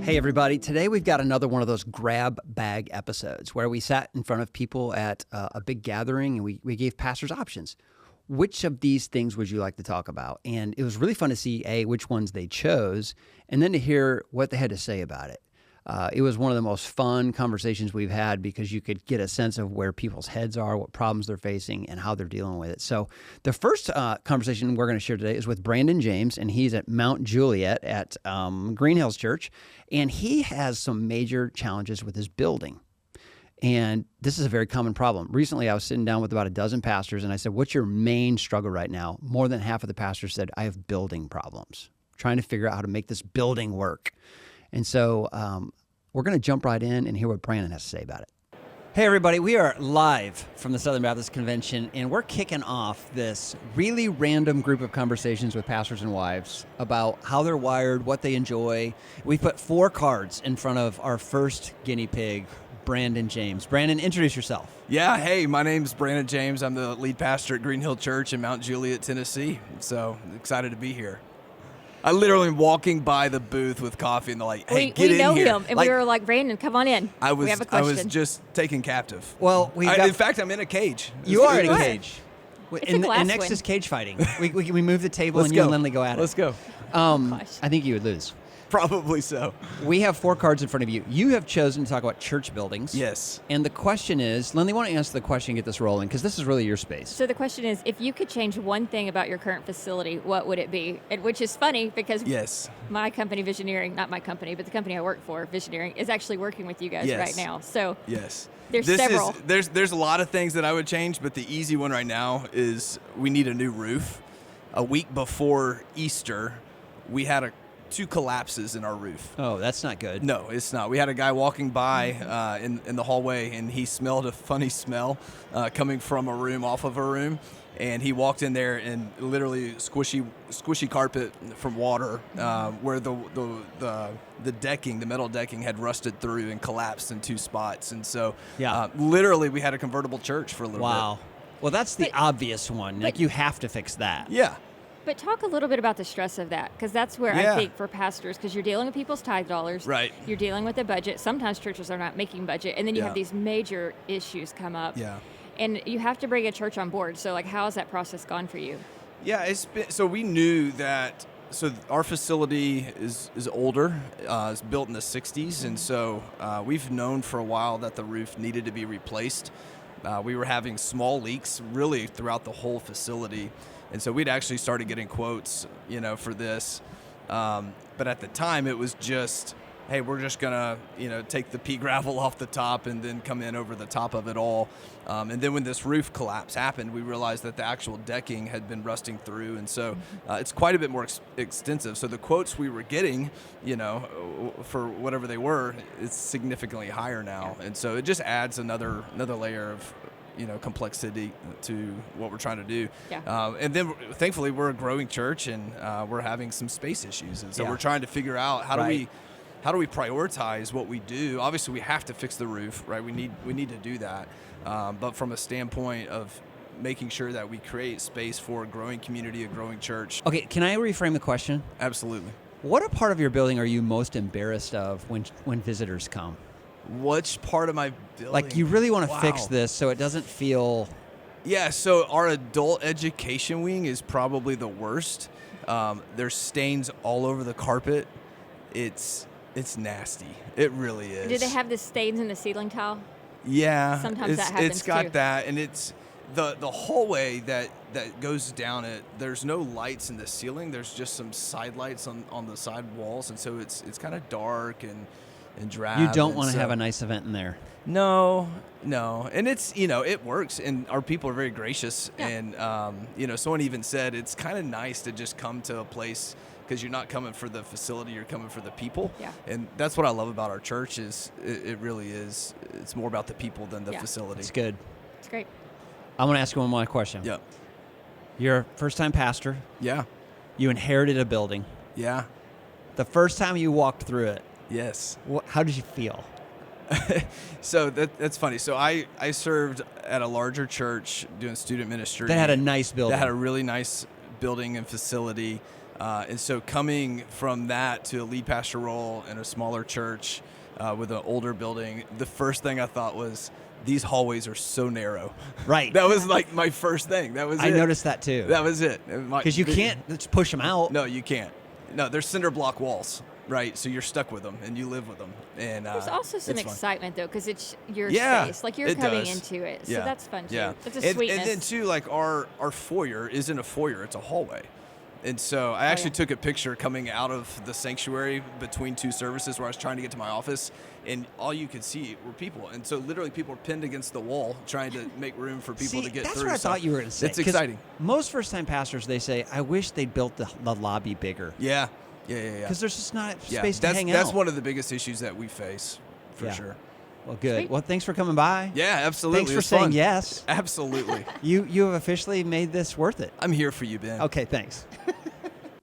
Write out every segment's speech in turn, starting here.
Hey, everybody. Today we've got another one of those grab bag episodes where we sat in front of people at a big gathering and we gave pastors options. Which of these things would you like to talk about? And it was really fun to see, A, which ones they chose, and then to hear what they had to say about it. It was one of the most fun conversations we've had because you could get a sense of where people's heads are, what problems they're facing, and how they're dealing with it. So the first conversation we're going to share today is with Brandon James, and he's at Mount Juliet at Green Hills Church, and he has some major challenges with his building. And this is a very common problem. Recently, I was sitting down with about a dozen pastors, and I said, what's your main struggle right now? More than half of the pastors said, I have building problems, trying to figure out how to make this building work. And so we're going to jump right in and hear what Brandon has to say about it. Hey, everybody. We are live from the Southern Baptist Convention, and we're kicking off this really random group of conversations with pastors and wives about how they're wired, what they enjoy. We put 4 cards in front of our first guinea pig, Brandon James. Brandon, introduce yourself. Yeah, hey, my name's Brandon James. I'm the lead pastor at Green Hill Church in Mount Juliet, Tennessee. So excited to be here. I literally am walking by the booth with coffee and they're like, hey, get in here. We know him, and we were like, Brandon, come on in. We have a question. I was just taken captive. Well, in fact, I'm in a cage. You are in a cage. And next is cage fighting. we move the table and you and Lynley go at it. Let's go. I think you would lose. Probably so. We have 4 cards in front of you. You have chosen to talk about church buildings. Yes. And the question is, Lynley, why don't you answer the question and get this rolling? Because this is really your space. So the question is, if you could change one thing about your current facility, what would it be? And which is funny because my company, Visioneering, not my company, but the company I work for, Visioneering, is actually working with you guys right now. So there's several. There's a lot of things that I would change, but the easy one right now is we need a new roof. A week before Easter, we had 2 collapses in our roof. Oh, that's not good. No, it's not. We had a guy walking by in the hallway, and he smelled a funny smell coming from a room off of a room. And he walked in there and literally squishy carpet from water where the decking, the metal decking, had rusted through and collapsed in 2 spots. And so literally we had a convertible church for a little bit. Wow. Well, that's the obvious one. Like, you have to fix that. Yeah. But talk a little bit about the stress of that, because that's where I think for pastors, because you're dealing with people's tithe dollars. Right. You're dealing with a budget. Sometimes churches are not making budget, and then you have these major issues come up. Yeah. And you have to bring a church on board. So, like, how has that process gone for you? Yeah, so we knew that. So our facility is older. It's built in the 60s, and so we've known for a while that the roof needed to be replaced. We were having small leaks really throughout the whole facility. And so we'd actually started getting quotes, for this. But at the time, it was just, hey, we're just going to, take the pea gravel off the top and then come in over the top of it all. And then when this roof collapse happened, we realized that the actual decking had been rusting through. And so it's quite a bit more extensive. So the quotes we were getting, for whatever they were, it's significantly higher now. And so it just adds another layer of complexity to what we're trying to do. Yeah. And then thankfully we're a growing church and we're having some space issues. And so we're trying to figure out how do we prioritize what we do. Obviously we have to fix the roof, right? We need to do that. But from a standpoint of making sure that we create space for a growing community, a growing church. Okay, can I reframe the question? Absolutely. What a part of your building are you most embarrassed of when visitors come? Which part of my building? Like, you really want to fix this so it doesn't feel... Yeah, so our adult education wing is probably the worst. There's stains all over the carpet. It's nasty. It really is. Do they have the stains in the ceiling tile? Yeah. Sometimes that happens It's got too. that, and it's the hallway that goes down it. There's no lights in the ceiling. There's just some side lights on the side walls, and so it's kind of dark and drab. You don't want to have a nice event in there. No. And it's, it works, and our people are very gracious. Yeah. And, someone even said it's kind of nice to just come to a place because you're not coming for the facility, you're coming for the people. Yeah. And that's what I love about our church is it really is. It's more about the people than the facility. It's good. It's great. I want to ask you one more question. Yeah. You're a first-time pastor. Yeah. You inherited a building. Yeah. The first time you walked through it, yes. How did you feel? So that's funny. So I served at a larger church doing student ministry. That had a nice building. That had a really nice building and facility. And so coming from that to a lead pastor role in a smaller church with an older building, the first thing I thought was, these hallways are so narrow. Right. That was like my first thing. That was it. I noticed that too. That was it. Because you can't just push them out. No, you can't. No, they're cinder block walls, right? So you're stuck with them and you live with them. And there's also some excitement though, because it's your yeah, space. Like you're coming into it, so that's fun too. Yeah. It's a sweetness. And then too, like our foyer isn't a foyer; it's a hallway. And so I actually took a picture coming out of the sanctuary between two services where I was trying to get to my office, and all you could see were people. And so literally people were pinned against the wall trying to make room for people to get that's through. That's what I thought you were going to say. It's exciting. Most first-time pastors, they say, I wish they built the lobby bigger. Yeah. Because there's just not space to hang out. That's one of the biggest issues that we face, for sure. Well, good. Sweet. Well, thanks for coming by. Yeah, absolutely. Thanks for saying yes. Absolutely. You have officially made this worth it. I'm here for you, Ben. Okay, thanks.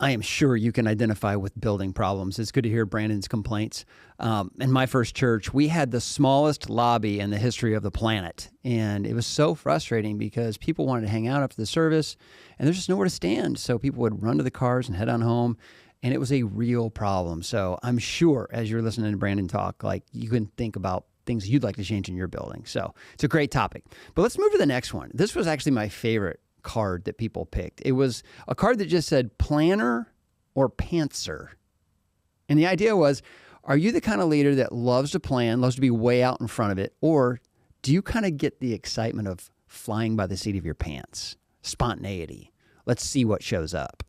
I am sure you can identify with building problems. It's good to hear Brandon's complaints. In my first church, we had the smallest lobby in the history of the planet. And it was so frustrating because people wanted to hang out after the service, and there's just nowhere to stand. So people would run to the cars and head on home. And it was a real problem. So I'm sure as you're listening to Brandon talk, like you can think about things you'd like to change in your building. So it's a great topic. But let's move to the next one. This was actually my favorite card that people picked. It was a card that just said planner or pantser. And the idea was, are you the kind of leader that loves to plan, loves to be way out in front of it, or do you kind of get the excitement of flying by the seat of your pants? Spontaneity. Let's see what shows up.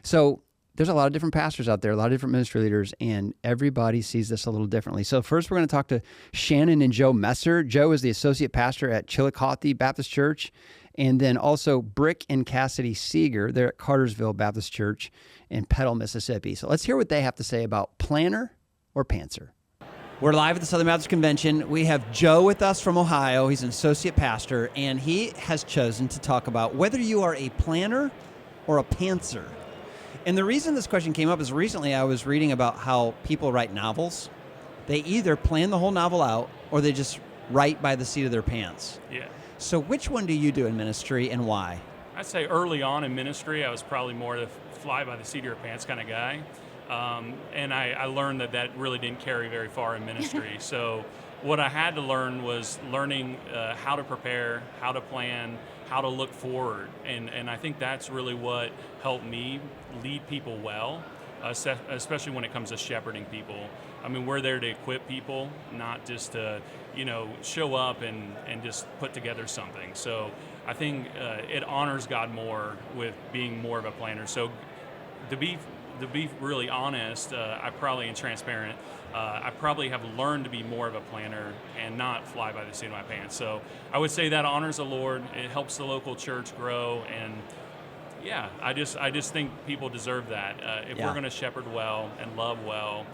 So there's a lot of different pastors out there, a lot of different ministry leaders, and everybody sees this a little differently. So first we're going to talk to Shannon and Joe Messer. Joe is the associate pastor at Chillicothe Baptist Church, and then also Brick and Cassidy Seeger. They're at Cartersville Baptist Church in Petal, Mississippi. So let's hear what they have to say about planner or pantser. We're live at the Southern Baptist Convention. We have Joe with us from Ohio. He's an associate pastor, and he has chosen to talk about whether you are a planner or a pantser. And the reason this question came up is recently I was reading about how people write novels. They either plan the whole novel out or they just write by the seat of their pants. Yeah. So which one do you do in ministry and why? I'd say early on in ministry, I was probably more the fly by the seat of your pants kind of guy. And I learned that really didn't carry very far in ministry. So what I had to learn was learning how to prepare, how to plan, how to look forward. And I think that's really what helped me lead people well, especially when it comes to shepherding people. I mean, we're there to equip people, not just to, show up and just put together something. So I think it honors God more with being more of a planner. So to be really honest, I probably and transparent, I probably have learned to be more of a planner and not fly by the seat of my pants. So I would say that honors the Lord. It helps the local church grow, and yeah, I just think people deserve that. If we're going to shepherd well and love well,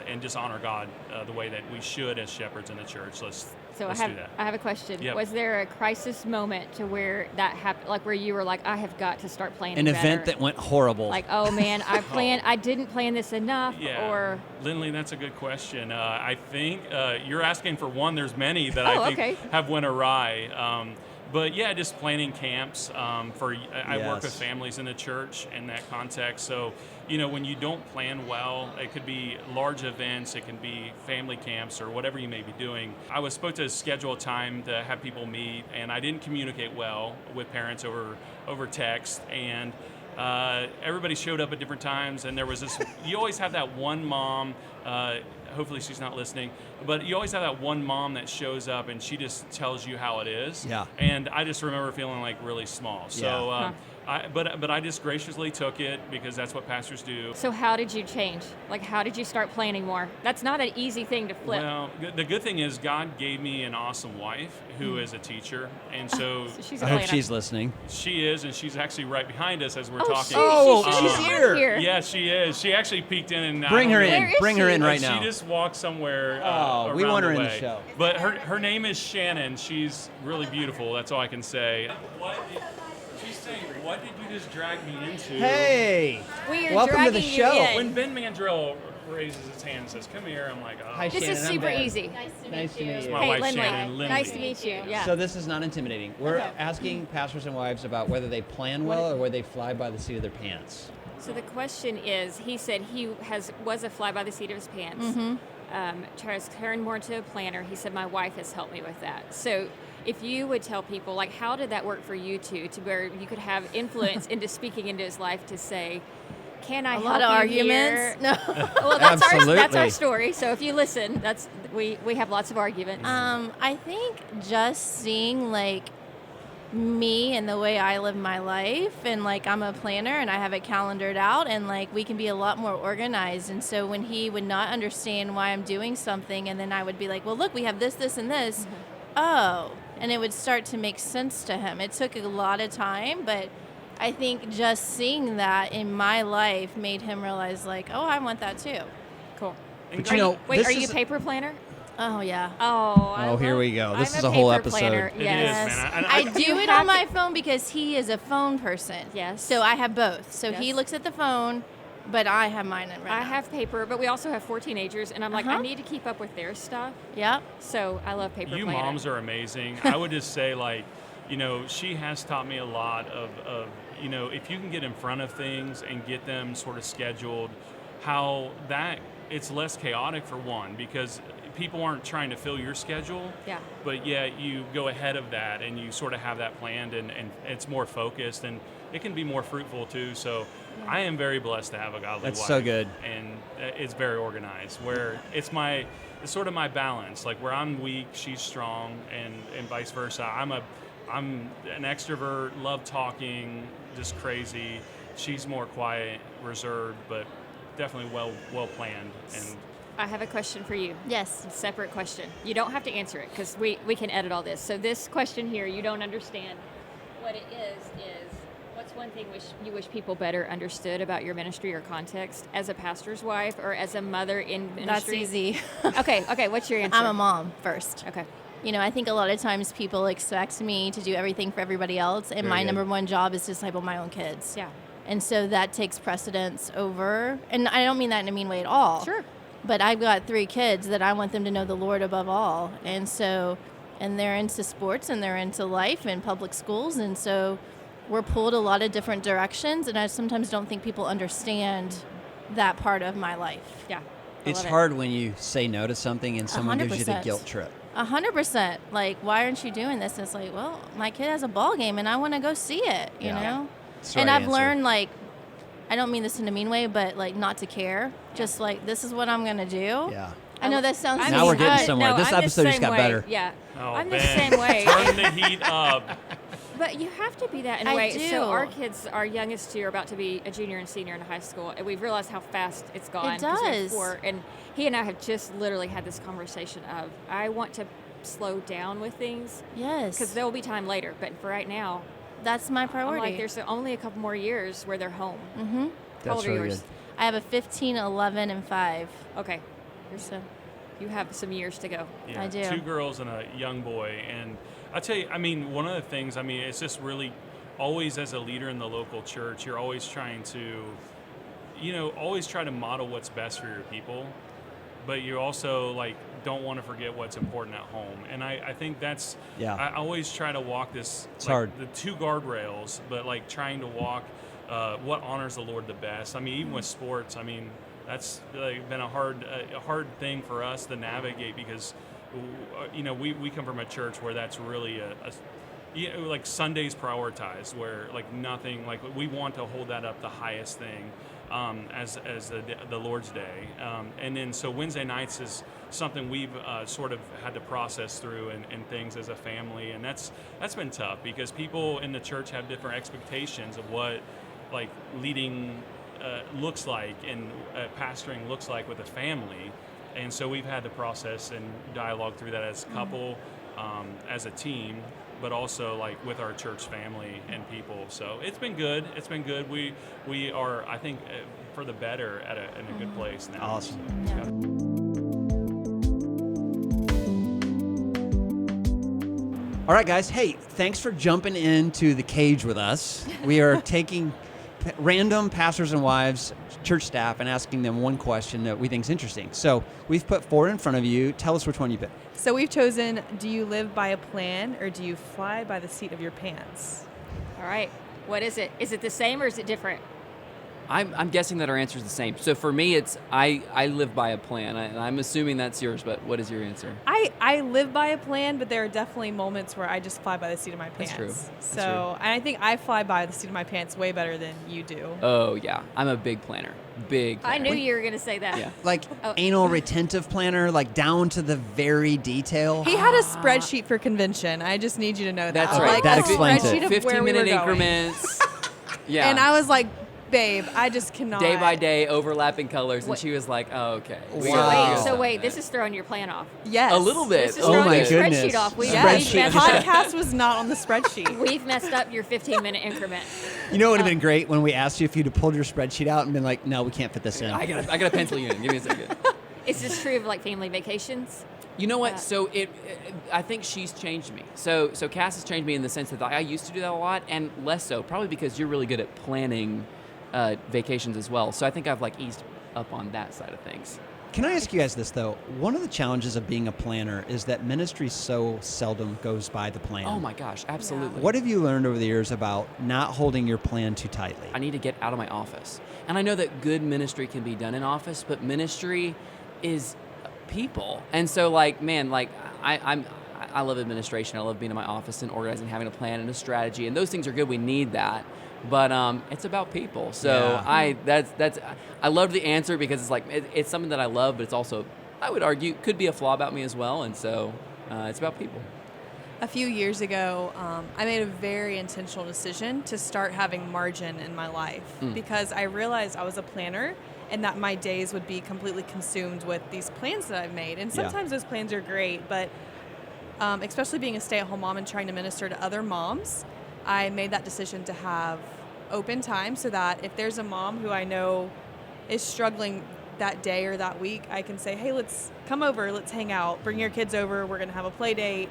and just honor God the way that we should as shepherds in the church, let's do that. I have a question. Yep. Was there a crisis moment to where that happened, like where you were like, I have got to start planning An better? event that went horrible. Like, oh man, I didn't plan this enough. Yeah. Or Lynley, that's a good question. I think you're asking for one. There's many that I think have went awry. But yeah, just planning camps I work with families in the church in that context. So, when you don't plan well, it could be large events, it can be family camps or whatever you may be doing. I was supposed to schedule a time to have people meet, and I didn't communicate well with parents over text, and everybody showed up at different times, and there was this, you always have that one mom, hopefully she's not listening, but you always have that one mom that shows up and she just tells you how it is. Yeah. And I just remember feeling like really small. So, but I just graciously took it because that's what pastors do. So how did you change? Like, how did you start planning more? That's not an easy thing to flip. Well, the good thing is God gave me an awesome wife who is a teacher, and so she's I hope she's listening. She is, and she's actually right behind us as we're talking. She's here. Yeah, she is. She actually peeked in and bring her in. Bring her in right now. She just walked somewhere. We want her in way. the show. But her name is Shannon. She's really beautiful. That's all I can say. She's saying, what did you just drag me into? Hey, we are welcome to the dragging show. you in. When Ben Mandrell raises his hand and says, "Come here," I'm like, "Oh." Hi, This Shannon, is I'm super Ben. easy. Nice to meet you. My Hey, wife, Lynley. Shannon Lynley. Nice to meet you. Yeah. So this is not intimidating. We're Okay. asking pastors and wives about whether they plan well or whether they fly by the seat of their pants. So the question is, he said he was a fly by the seat of his pants. Tries to turn more into a planner. He said, my wife has helped me with that. So if you would tell people, like, how did that work for you two, to where you could have influence into speaking into his life to say, can I help you? A lot of arguments. No. Well, that's our story. So if you listen, we have lots of arguments. I think just seeing like me and the way I live my life, and like I'm a planner and I have it calendared out, and like we can be a lot more organized. And so when he would not understand why I'm doing something, and then I would be like, well, look, we have this, this, and this. Oh, and it would start to make sense to him. It took a lot of time, but I think just seeing that in my life made him realize, like, oh, I want that too. Cool. But you know, are you a paper planner? Oh, yeah. Oh, here we go. This is a I'm whole paper episode. planner. Yes. It is, man. I do it on my phone because he is a phone person. Yes. So I have both. So Yes. he looks at the phone, but I have mine right now. I have paper, but we also have 4 teenagers, and I'm like, I need to keep up with their stuff. Yep. So I love paper You planner. moms are amazing. I would just say, like, you know, she has taught me a lot of, you know, if you can get in front of things and get them sort of scheduled, how that it's less chaotic for one, because people aren't trying to fill your schedule. Yeah. But yet you go ahead of that and you sort of have that planned, and it's more focused, and it can be more fruitful too. So I am very blessed to have a godly wife. That's so good. And it's very organized, where it's sort of my balance. Like where I'm weak, she's strong, and vice versa. I'm an extrovert, love talking, just crazy. She's more quiet, reserved, but definitely well planned. And I have a question for you. Yes. A separate question. You don't have to answer it because we can edit all this. So this question here, you don't understand. What it is what's one thing you wish people better understood about your ministry or context as a pastor's wife or as a mother in ministry? That's easy. Okay, what's your answer? I'm a mom first. Okay. You know, I think a lot of times people expect me to do everything for everybody else, and my number one job is to disciple my own kids. Yeah. And so that takes precedence over, and I don't mean that in a mean way at all. Sure. But I've got 3 kids that I want them to know the Lord above all. And so, and they're into sports and they're into life and public schools. And so we're pulled a lot of different directions. And I sometimes don't think people understand that part of my life. Yeah. It's hard when you say no to something and someone gives you the 100%. guilt trip. 100%. Like, why aren't you doing this? And it's like, well, my kid has a ball game and I want to go see it, you know? That's the And right I've answer. learned, like, I don't mean this in a mean way, but like not to care. Just like, this is what I'm going to do. Yeah. I know that sounds Now we're getting but somewhere. No, This I'm the episode just same got way. better. Yeah. oh, I'm the Ben, same way. turn the heat up. But you have to be that in a I way. do. So our kids, our youngest 2 are about to be a junior and senior in high school, and we've realized how fast it's gone. It 'cause we have does. 4, and he and I have just literally had this conversation of, I want to slow down with things. Yes. Because there will be time later, but for right now, That's my I'm priority. like, there's only a couple more years where they're home. Mm-hmm. How old are really yours? good. I have a 15, 11, and 5. Okay. So You have some years to go. Yeah, I do. 2 girls and a young boy. And I tell you, I mean, one of the things, I mean, it's just really always as a leader in the local church, you're always trying to, you know, always try to model what's best for your people. But you also, like, don't want to forget what's important at home. And I think that's, I always try to walk this, it's like, hard. the 2 guardrails, but like trying to walk what honors the Lord the best. I mean, even with sports, I mean, that's like been a hard thing for us to navigate because, you know, we come from a church where that's really you know, like Sunday's prioritized, where like nothing, like we want to hold that up the highest thing as the Lord's Day, and then so Wednesday nights is something we've sort of had to process through and things as a family, and that's been tough because people in the church have different expectations of what like leading looks like and pastoring looks like with a family, and so we've had to process and dialogue through that as a couple, as a team, but also like with our church family and people. So it's been good. It's been good. We are, I think, for the better in a good place now. Awesome. Yeah. All right, guys. Hey, thanks for jumping into the cage with us. We are taking random pastors and wives, church staff, and asking them one question that we think is interesting. So we've put 4 in front of you. Tell us which one you picked. So we've chosen, do you live by a plan or do you fly by the seat of your pants? All right. What is it? Is it the same or is it different? I'm guessing that our answer is the same. So for me, it's I live by a plan. And I'm assuming that's yours, but what is your answer? I live by a plan, but there are definitely moments where I just fly by the seat of my pants. That's true. So, and I think I fly by the seat of my pants way better than you do. Oh, yeah. I'm a big planner. Big planner. I knew you were going to say that. Yeah. Like anal retentive planner, like down to the very detail. He had a spreadsheet for convention. I just need you to know that. That's right. Like That a explains it. spreadsheet of where we were 15-minute going. increments. Yeah. And I was like, babe, I just cannot. Day by day, overlapping colors, and What? she was like, "Oh, okay." We Wow. gotta So stop wait, that. this is throwing your plan off. Yes. a little bit. This is Oh throwing my your goodness. spreadsheet off. We've Yes. Spreadsheet. Podcast was not on the spreadsheet. We've messed up your 15-minute increment. You know, it would have been great when we asked you if you'd have pulled your spreadsheet out and been like, no, we can't fit this in. I gotta pencil you in. Give me a second. Is this true of like family vacations? You know what? So I think she's changed me. So Cass has changed me in the sense that I used to do that a lot, and less so, probably because you're really good at planning vacations as well. So I think I've like eased up on that side of things. Can I ask you guys this, though? One of the challenges of being a planner is that ministry so seldom goes by the plan. Oh my gosh, absolutely. What have you learned over the years about not holding your plan too tightly? I need to get out of my office. And I know that good ministry can be done in office, but ministry is people. And so like, man, like I love administration. I love being in my office and organizing, having a plan and a strategy. And those things are good. We need that. But it's about people. So Yeah. I love the answer because it's like it's something that I love, but it's also, I would argue, could be a flaw about me as well. And so it's about people. A few years ago, I made a very intentional decision to start having margin in my life because I realized I was a planner and that my days would be completely consumed with these plans that I've made. And sometimes those plans are great, but especially being a stay-at-home mom and trying to minister to other moms, I made that decision to have open time so that if there's a mom who I know is struggling that day or that week, I can say, hey, let's come over, let's hang out, bring your kids over, we're going to have a play date.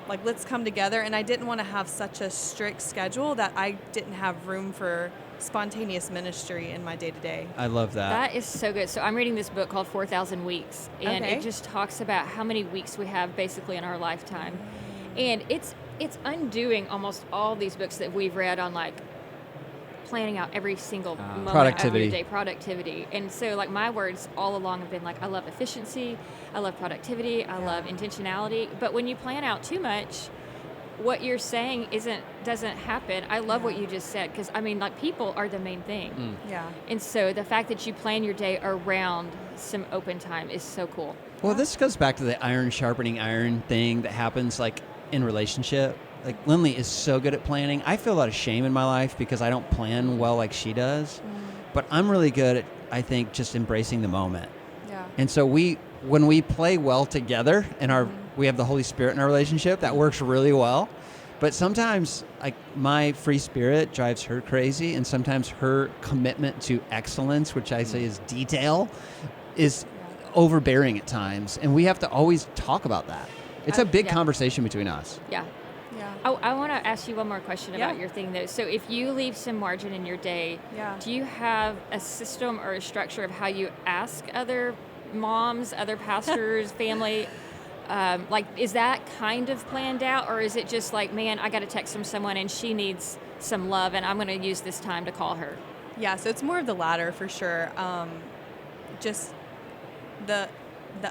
Let's come together. And I didn't want to have such a strict schedule that I didn't have room for spontaneous ministry in my day-to-day. I love that. That is so good. So I'm reading this book called 4,000 Weeks, and Okay. it just talks about how many weeks we have basically in our lifetime. And it's undoing almost all these books that we've read on like planning out every single moment Productivity. of your day, productivity. And so like my words all along have been like, I love efficiency, I love productivity, I love intentionality. But when you plan out too much, what you're saying doesn't happen. I love what you just said, because I mean, like, people are the main thing. Yeah. And so the fact that you plan your day around some open time is so cool. Well, this goes back to the iron sharpening iron thing that happens like in relationship. Like Lynley is so good at planning. I feel a lot of shame in my life because I don't plan well like she does. But I'm really good at, I think, just embracing the moment. Yeah. And so when we play well together and we have the Holy Spirit in our relationship, that works really well. But sometimes like my free spirit drives her crazy, and sometimes her commitment to excellence, which I say is detail, is overbearing at times. And we have to always talk about that. It's a big conversation between us. Yeah. Yeah. I want to ask you one more question about Yeah. your thing, though. So if you leave some margin in your day, Yeah. do you have a system or a structure of how you ask other moms, other pastors, family? Is that kind of planned out, or is it just like, man, I got a text from someone and she needs some love and I'm going to use this time to call her? Yeah, so it's more of the latter for sure. Just the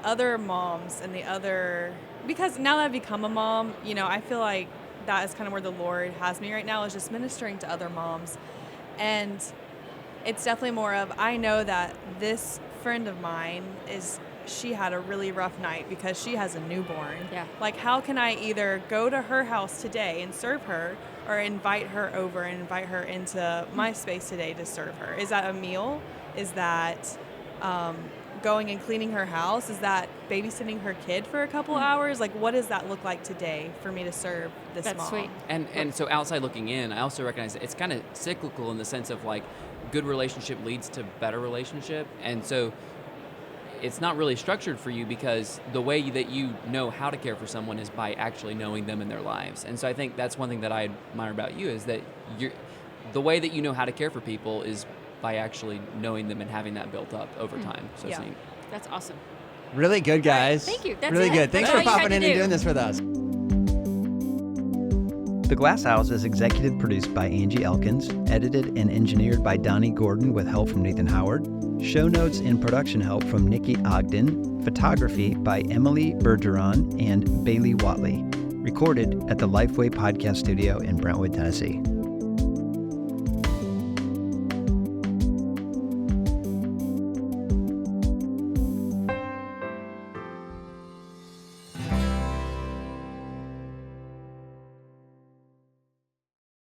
other moms and the other, because now that I've become a mom, I feel like that is kind of where the Lord has me right now, is just ministering to other moms. And it's definitely more of, I know that this friend of mine she had a really rough night because she has a newborn. Yeah. Like, how can I either go to her house today and serve her, or invite her over and invite her into my space today to serve her? Is that a meal? Is that going and cleaning her house? Is that babysitting her kid for a couple hours? Like, what does that look like today for me to serve this That's mom? sweet. And so outside looking in, I also recognize that it's kind of cyclical in the sense of like good relationship leads to better relationship. And so it's not really structured for you because the way that you know how to care for someone is by actually knowing them in their lives. And so I think that's one thing that I admire about you, is that the way that you know how to care for people is by actually knowing them and having that built up over time. So it's Yeah. neat. That's awesome. Really good, guys. Thank you. That's really it. good. Thanks That's for all you had popping to in and do. doing this with us. The Glass House is executive produced by Angie Elkins, edited and engineered by Donnie Gordon with help from Nathan Howard. Show notes and production help from Nikki Ogden. Photography by Emily Bergeron and Bailey Watley. Recorded at the Lifeway Podcast Studio in Brentwood, Tennessee.